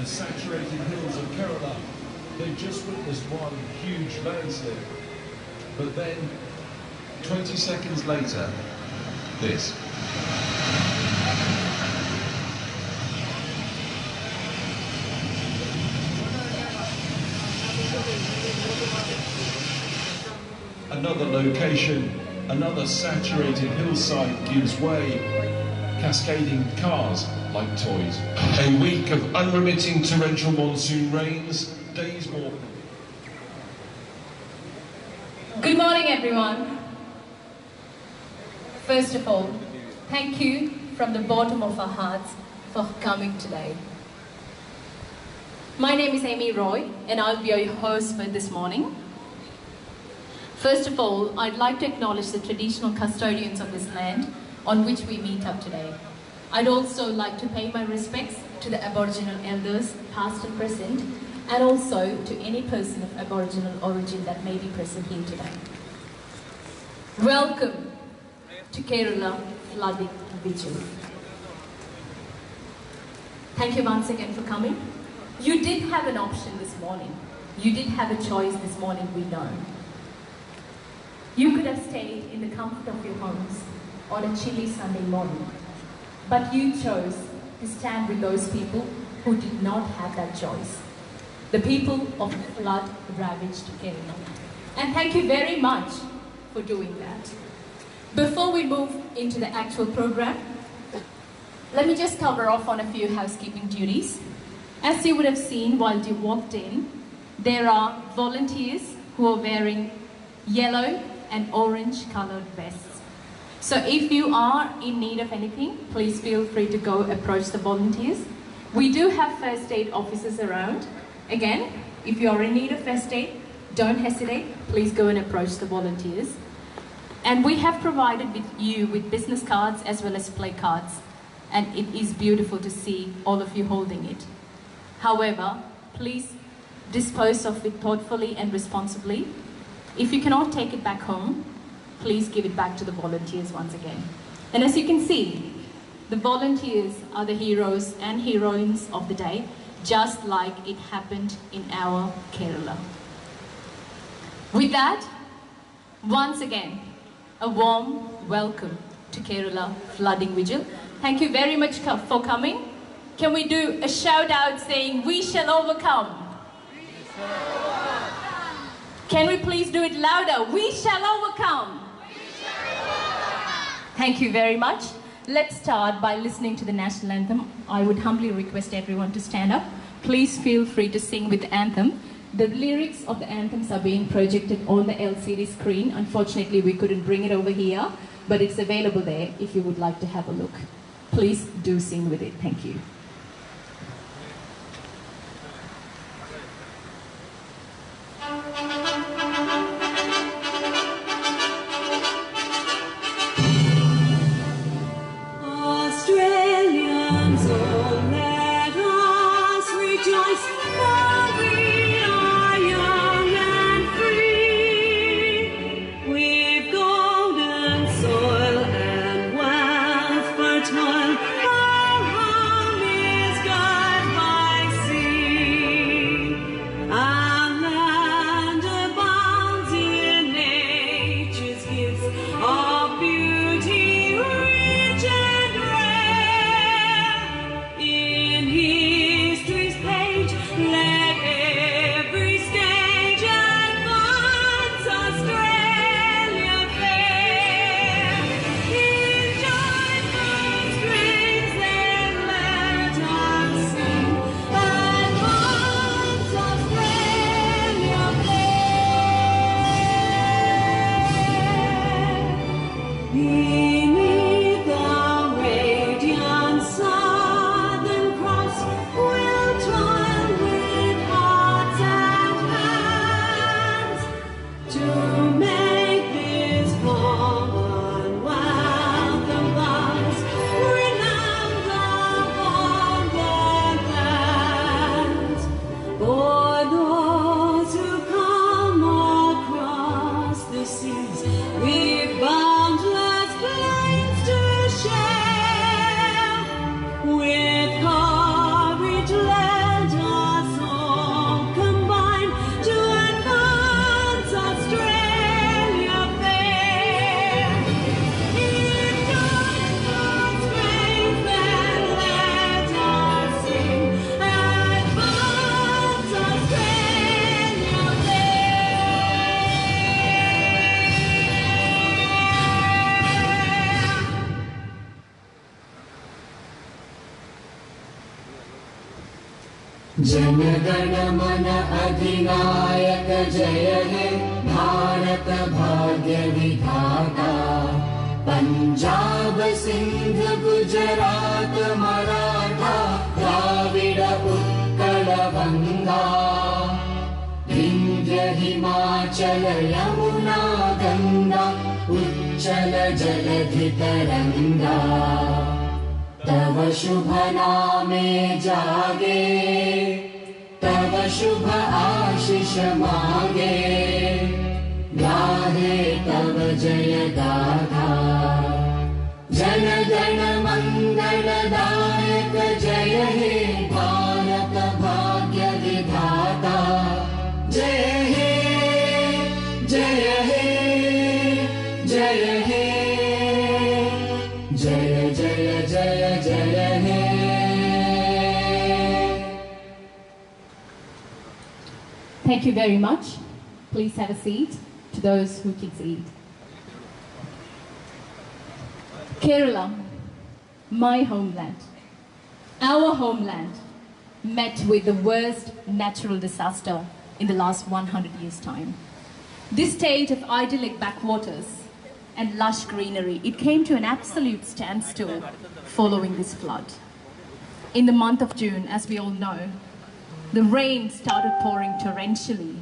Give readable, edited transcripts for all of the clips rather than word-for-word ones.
the saturated hills of Kerala, they've just witnessed one huge landslip. But then, 20 seconds later, this. Another location, another saturated hillside gives way, cascading cars like toys. A week of unremitting torrential monsoon rains, days more. Good morning, everyone. First of all, thank you from the bottom of our hearts for coming today. My name is Amy Roy, and I'll be your host for this morning. First of all, I'd like to acknowledge the traditional custodians of this land on which we meet up today. I'd also like to pay my respects to the Aboriginal elders, past and present, and also to any person of Aboriginal origin that may be present here today. Welcome to Kerala Flooding Vigil. Thank you once again for coming. You did have an option this morning. You did have a choice this morning, we know. You could have stayed in the comfort of your homes on a chilly Sunday morning, but you chose to stand with those people who did not have that choice. The people of flood-ravaged Kerala. And thank you very much for doing that. Before we move into the actual program, let me just cover off on a few housekeeping duties. As you would have seen while you walked in, there are volunteers who are wearing yellow and orange colored vests. So if you are in need of anything, please feel free to go approach the volunteers. We do have first aid officers around. Again, if you are in need of first aid, don't hesitate, please go and approach the volunteers. And we have provided you with business cards as well as play cards, and it is beautiful to see all of you holding it. However, please dispose of it thoughtfully and responsibly. If you cannot take it back home, please give it back to the volunteers once again. And as you can see, the volunteers are the heroes and heroines of the day, just like it happened in our Kerala. With that, once again, a warm welcome to Kerala Flooding Vigil. Thank you very much for coming. Can we do a shout out saying, "We shall overcome"? Can we please do it louder? We shall overcome. Thank you very much. Let's start by listening to the national anthem. I would humbly request everyone to stand up. Please feel free to sing with the anthem. The lyrics of the anthems are being projected on the LCD screen. Unfortunately, we couldn't bring it over here, but it's available there if you would like to have a look. Please do sing with it. Thank you. Australians, oh, let us rejoice, for we are young and free. We've golden soil and wealth fertile, our home is God by sea. Our land abounds in nature's gifts of beauty rich and rare. In history's page, let every stage advance Australia fair. In joyful strains then let us sing, advance Australia fair. Beneath the radiant Southern Cross, we'll toil with hearts and hands to make this commonwealth of ours renowned upon the lands. For those who come across the seas, with boundless pleasure जनगण मन अधिनायक जय हे भारत भाग्य विधाता पंजाब सिंध गुजरात मराठा द्राविड उत्कल गंगा विंध्य हिमाचल यमुना गंगा उच्चल जलधि तरंगा तव शुभ नामे जागे तव शुभ आशीष मागे गाहे तव जय गाथा जन गण मंगलदायक जय हे भारत भाग्य विधाता जय हे जय हे जय हे जय जय जय जय हे। Thank you very much. Please have a seat to those who can seat. Kerala, my homeland, our homeland, met with the worst natural disaster in the last 100 years' time. This state of idyllic backwaters and lush greenery, it came to an absolute standstill following this flood. In the month of June, as we all know, the rain started pouring torrentially.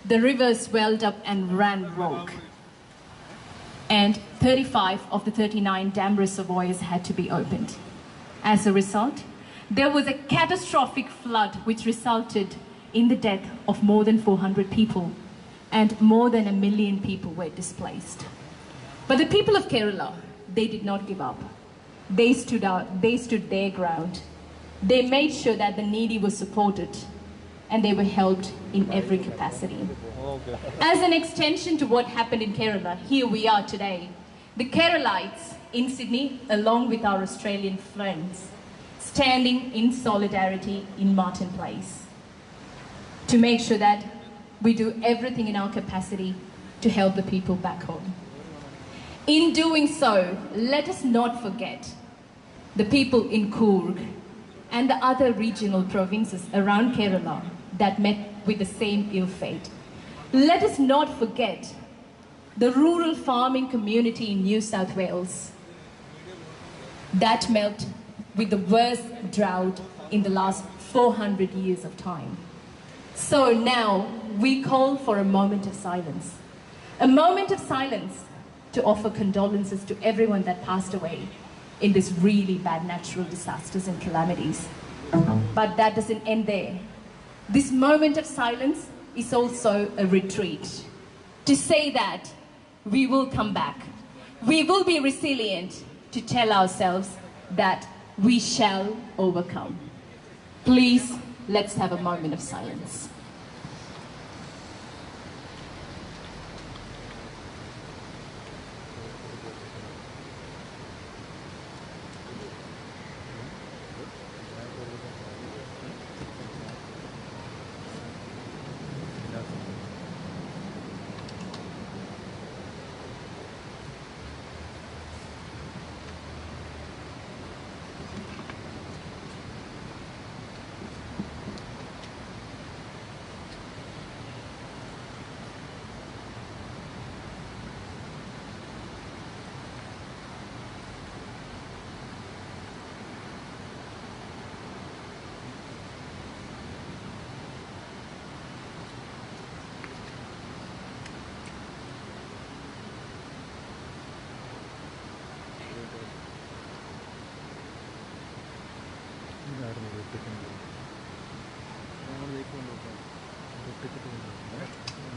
The rivers welled up and ran rogue. And 35 of the 39 dam reservoirs had to be opened. As a result, there was a catastrophic flood which resulted in the death of more than 400 people, and more than 1 million people were displaced. But the people of Kerala, they did not give up. They stood their ground. They made sure that the needy were supported, and they were helped in every capacity. As an extension to what happened in Kerala, here we are today. The Keralites in Sydney, along with our Australian friends, standing in solidarity in Martin Place to make sure that we do everything in our capacity to help the people back home. In doing so, let us not forget the people in Coorg and the other regional provinces around Kerala that met with the same ill fate. Let us not forget the rural farming community in New South Wales that met with the worst drought in the last 400 years of time. So now we call for a moment of silence. A moment of silence to offer condolences to everyone that passed away in these really bad natural disasters and calamities. But that doesn't end there. This moment of silence is also a retreat to say that we will come back. We will be resilient to tell ourselves that we shall overcome. Please, let's have a moment of silence.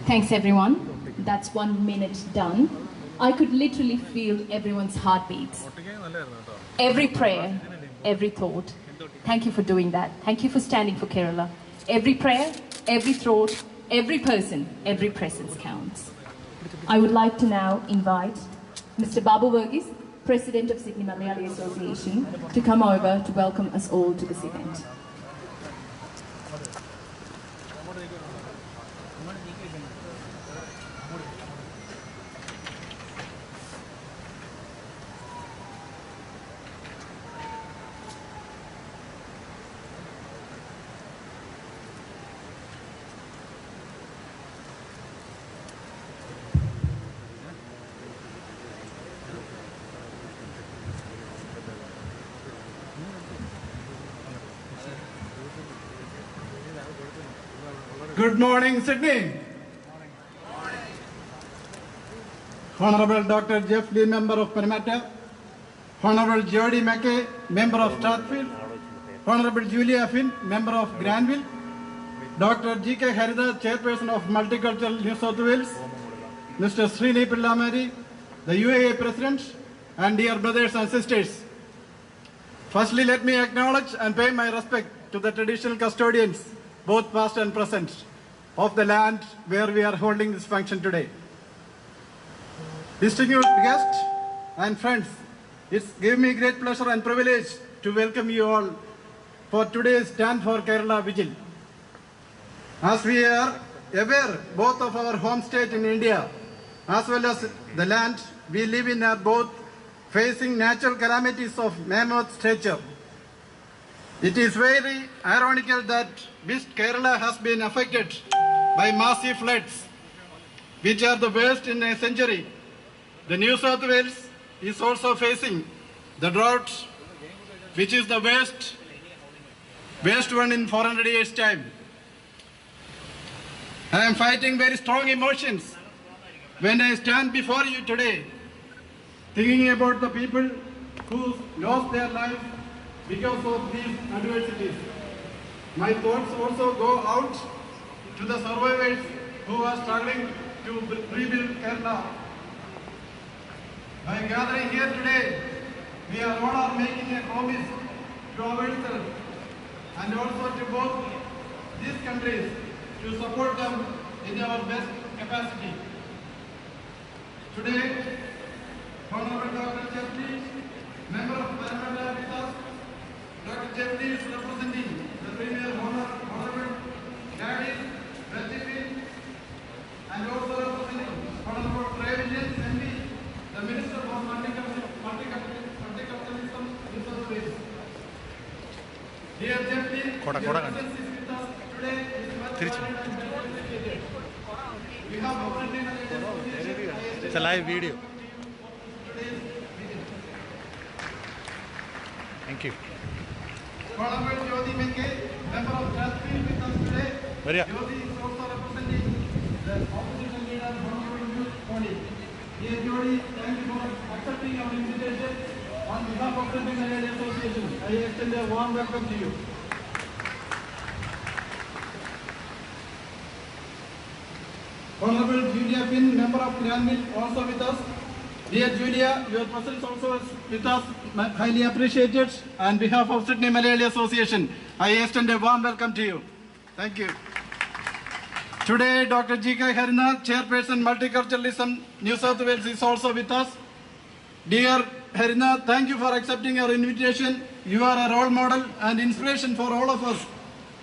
Thanks everyone. That's 1 minute done. I could literally feel everyone's heartbeats. Every prayer, every thought. Thank you for doing that. Thank you for standing for Kerala. Every prayer, every thought, every person, every presence counts. I would like to now invite Mr. Babu Verghese, President of Sydney Malayali Association, to come over to welcome us all to this event. Good morning, Sydney. Honorable Dr. Jeff Lee, Member of Parramatta. Honorable Jody Mackay, Member of Strathfield. Honorable Julia Finn, Member of Granville. Dr. G.K. Harida, Chairperson of Multicultural New South Wales. Mr. Srini Pillamari, the UAA President, and dear brothers and sisters. Firstly, let me acknowledge and pay my respect to the traditional custodians, both past and present, of the land where we are holding this function today. Distinguished guests and friends, it's given me great pleasure and privilege to welcome you all for today's Stand for Kerala Vigil. As we are aware, both of our home state in India as well as the land we live in are both facing natural calamities of mammoth stature. It is very ironical that West Kerala has been affected by massive floods, which are the worst in a century. The New South Wales is also facing the drought, which is the worst one in 400 years' time. I am fighting very strong emotions when I stand before you today, thinking about the people who lost their lives because of these adversities. My thoughts also go out to the survivors who are struggling to rebuild Kerala. By gathering here today, we are all making a promise to ourselves and also to both these countries to support them in our best capacity. Today, Honorable Dr. Jeffrey, Member of Parramatta with us. Dr. Jeffrey is representing the Premier Honorable Gladys Berthieville, and also representing Honorable Travis MP, the Minister for Multiculturalism, New South Wales. Dear Jeffrey, your presence is with us today is much valued and appreciated. We have already It's a live video. Thank you. Honorable Jody Mackay, Member of Strathfield with us today. Jody is also representing the opposition leader, Honorable Youth Body. Dear Jody, thank you for accepting our invitation. On behalf of the Manyadi Association, I extend a warm welcome to you. Honorable Julia Finn, Member of Granville, also with us. Dear Julia, your presence also is with us, highly appreciated. On behalf of Sydney Malayali Association, I extend a warm welcome to you. Thank you. Today, Dr. G.K. Harida, Chairperson Multiculturalism, New South Wales, is also with us. Dear Harida, thank you for accepting our invitation. You are a role model and inspiration for all of us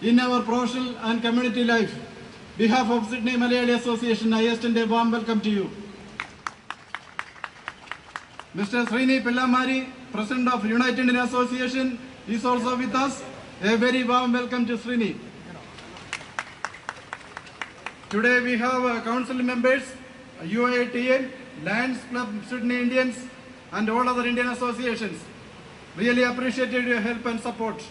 in our professional and community life. On behalf of Sydney Malayali Association, I extend a warm welcome to you. Mr. Srini Pillamari, President of United Indian Association, is also with us. A very warm welcome to Srini. Today we have council members, UATN, Lions Club, Sydney Indians, and all other Indian associations. Really appreciated your help and support.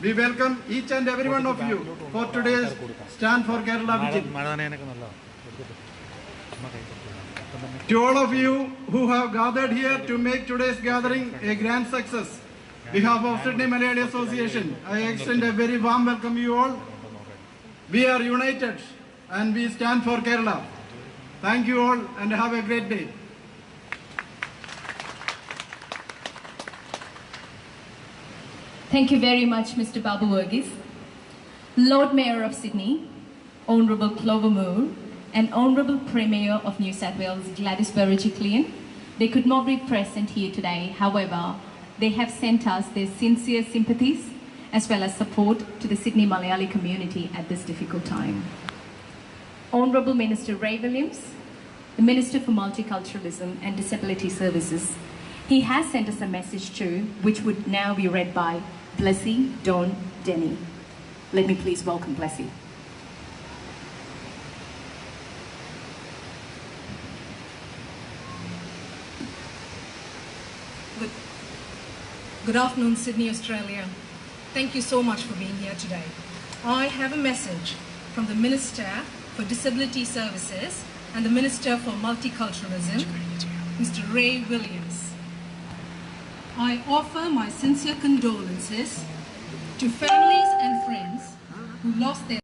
We welcome each and every one of you for today's Stand for Kerala Vigil. To all of you who have gathered here to make today's gathering a grand success, on behalf of Sydney Malayali Association, I extend a very warm welcome to you all. We are united and we stand for Kerala. Thank you all and have a great day. Thank you very much, Mr. Babu Verghese. Lord Mayor of Sydney, Honourable Clover Moore, and Honourable Premier of New South Wales, Gladys Berejiklian. They could not be present here today. However, they have sent us their sincere sympathies as well as support to the Sydney Malayali community at this difficult time. Honourable Minister Ray Williams, the Minister for Multiculturalism and Disability Services, he has sent us a message too, which would now be read by Blessy Don Denny. Let me please welcome Blessy. Good afternoon, Sydney, Australia. Thank you so much for being here today. I have a message from the Minister for Disability Services and the Minister for Multiculturalism, Mr. Ray Williams. I offer my sincere condolences to families and friends who lost their